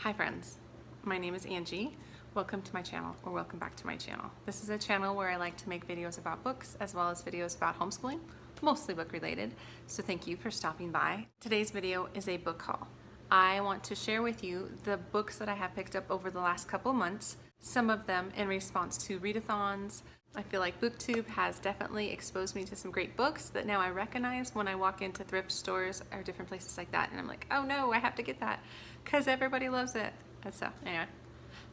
Hi friends, my name is Angie. Welcome to my channel, or welcome back to my channel. This is a channel where I like to make videos about books as well as videos about homeschooling, mostly book related, so thank you for stopping by. Today's video is a book haul. I want to share with you the books that I have picked up over the last couple months, some of them in response to readathons. I feel like BookTube has definitely exposed me to some great books that now I recognize when I walk into thrift stores or different places like that, and I'm like, oh no, I have to get that because everybody loves it. And so anyway,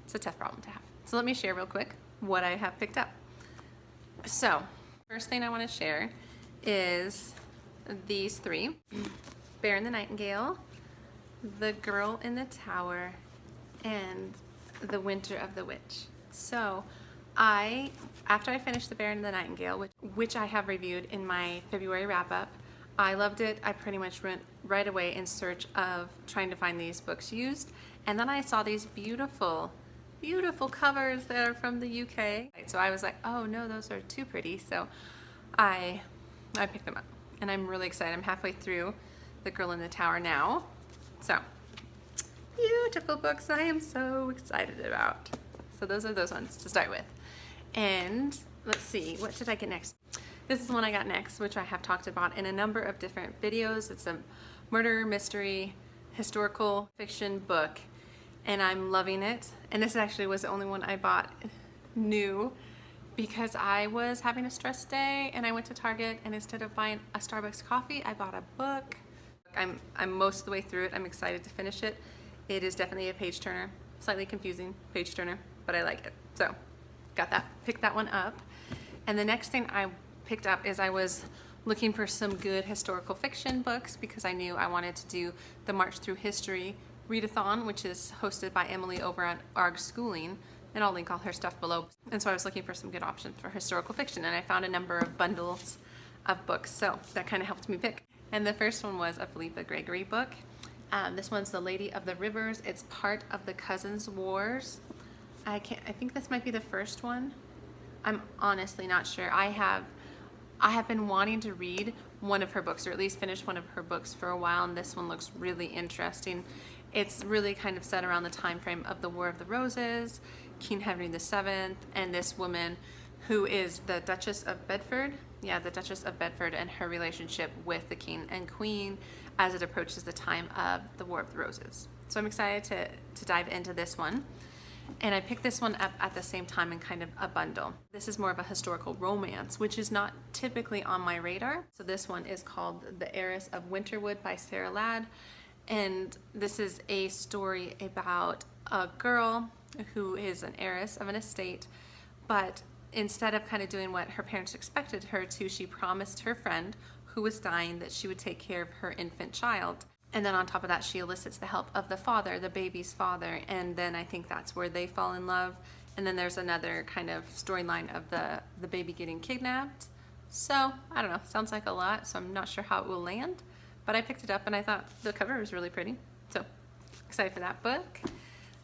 it's a tough problem to have. So let me share real quick what I have picked up. So first thing I want to share is these three: Bear and the Nightingale, The Girl in the Tower, and The Winter of the Witch. So after I finished The Bear and the Nightingale, which I have reviewed in my February wrap-up, I loved it. I pretty much went right away in search of trying to find these books used, and then I saw these beautiful, beautiful covers that are from the UK. So I was like, oh no, those are too pretty. So I picked them up, and I'm really excited. I'm halfway through The Girl in the Tower now. So beautiful books I am so excited about. So those are those ones to start with. And let's see, what did I get next? This is the one I got next, which I have talked about in a number of different videos. It's a murder, mystery, historical fiction book, and I'm loving it. And this actually was the only one I bought new because I was having a stress day and I went to Target, and instead of buying a Starbucks coffee, I bought a book. I'm most of the way through it. I'm excited to finish it. It is definitely a page turner, slightly confusing page turner, but I like it. So got that, picked that one up. And the next thing I picked up is I was looking for some good historical fiction books because I knew I wanted to do the March Through History readathon, which is hosted by Emily over at ARG Schooling, and I'll link all her stuff below. And so I was looking for some good options for historical fiction, and I found a number of bundles of books, so that kind of helped me pick. And the first one was a Philippa Gregory book. This one's The Lady of the Rivers. It's part of the Cousins Wars. I think this might be the first one. I'm honestly not sure. I have been wanting to read one of her books, or at least finish one of her books, for a while, and this one looks really interesting. It's really kind of set around the time frame of the War of the Roses, King Henry VII, and this woman who is the Duchess of Bedford. Yeah, the Duchess of Bedford, and her relationship with the King and Queen as it approaches the time of the War of the Roses. So I'm excited to dive into this one. And I picked this one up at the same time in kind of a bundle. This is more of a historical romance, which is not typically on my radar. So this one is called The Heiress of Winterwood by Sarah Ladd. And this is a story about a girl who is an heiress of an estate, but instead of kind of doing what her parents expected her to, she promised her friend who was dying that she would take care of her infant child. And then on top of that, she elicits the help of the father, the baby's father, and then I think that's where they fall in love. And then there's another kind of storyline of the baby getting kidnapped. So I don't know, sounds like a lot, so I'm not sure how it will land, but I picked it up and I thought the cover was really pretty. So excited for that book.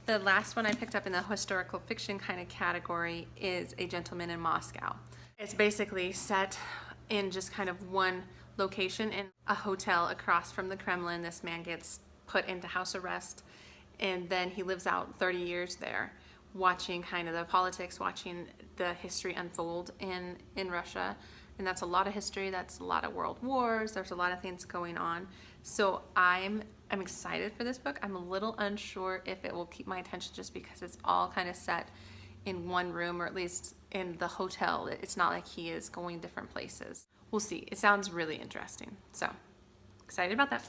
The last one I picked up in the historical fiction kind of category is A Gentleman in Moscow. It's basically set in just kind of one location in a hotel across from the Kremlin. This man gets put into house arrest, and then he lives out 30 years there, watching kind of the politics, watching the history unfold in Russia. And that's a lot of history, that's a lot of world wars, there's a lot of things going on. So I'm excited for this book. I'm a little unsure if it will keep my attention just because it's all kind of set in one room, or at least in the hotel. It's not like he is going different places. We'll see. It sounds really interesting. So excited about that.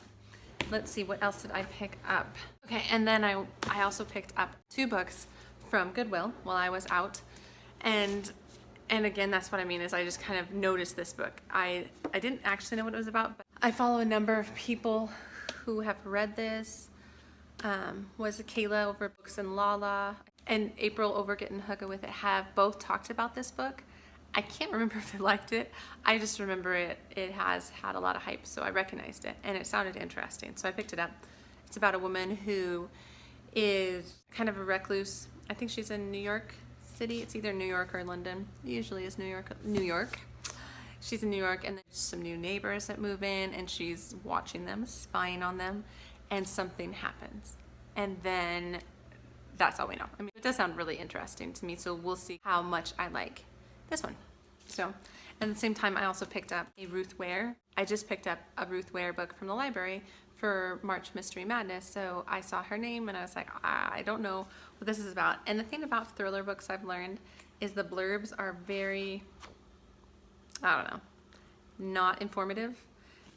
Let's see, what else did I pick up? Okay, and then I also picked up two books from Goodwill while I was out. And again, that's what I mean, is I just kind of noticed this book. I didn't actually know what it was about, but I follow a number of people who have read this. Was Kayla over Books and Lala and April over Getting Hooga With It have both talked about this book. I can't remember if they liked it. I just remember it has had a lot of hype, so I recognized it and it sounded interesting, so I picked it up. It's about a woman who is kind of a recluse. I think she's in New York City. It's either New York or London. It usually is New York. She's in New York, and there's some new neighbors that move in, and she's watching them, spying on them, and something happens. and then that's all we know. I mean, it does sound really interesting to me, so we'll see how much I like this one. So, at the same time, I also picked up a Ruth Ware. I just picked up a Ruth Ware book from the library for March Mystery Madness, so I saw her name and I was like, I don't know what this is about. And the thing about thriller books I've learned is the blurbs are very, I don't know, not informative.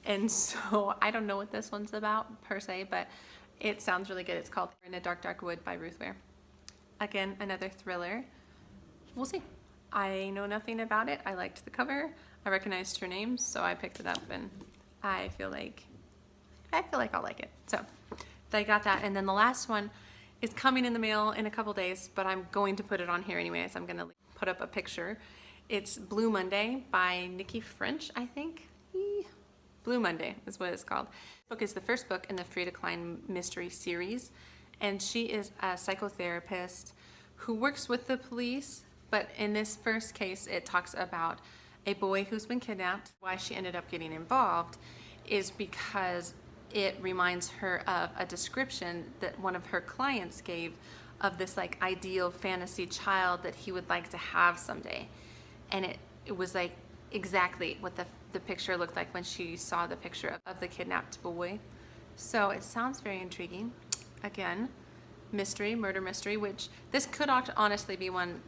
And so I don't know what this one's about per se, but it sounds really good. It's called In a Dark, Dark Wood by Ruth Ware. Again, another thriller. We'll see. I know nothing about it. I liked the cover. I recognized her name, so I picked it up, and I feel like I'll like it. So I got that, and then the last one is coming in the mail in a couple days, but I'm going to put it on here anyways. I'm gonna put up a picture. It's Blue Monday by Nikki French, I think. Blue Monday is what it's called. This book is the first book in the Frida Klein mystery series, and she is a psychotherapist who works with the police, but in this first case, it talks about a boy who's been kidnapped. Why she ended up getting involved is because it reminds her of a description that one of her clients gave of this like ideal fantasy child that he would like to have someday. And it was like exactly what the picture looked like when she saw the picture of the kidnapped boy. So it sounds very intriguing. Again, mystery, murder mystery, which this could honestly be one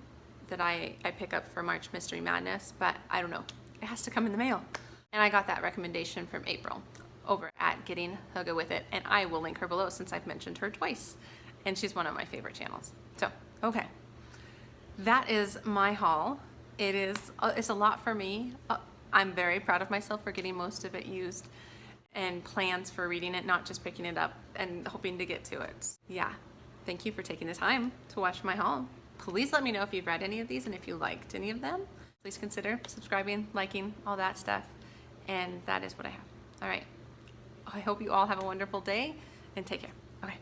that I pick up for March Mystery Madness, but I don't know. It has to come in the mail. And I got that recommendation from April over at Getting Hygge With It, and I will link her below since I've mentioned her twice. And she's one of my favorite channels. So, okay. That is my haul. It's a lot for me. I'm very proud of myself for getting most of it used and plans for reading it, not just picking it up and hoping to get to it. Yeah, thank you for taking the time to watch my haul. Please let me know if you've read any of these and if you liked any of them. Please consider subscribing, liking, all that stuff. And that is what I have. All right. I hope you all have a wonderful day and take care. Okay.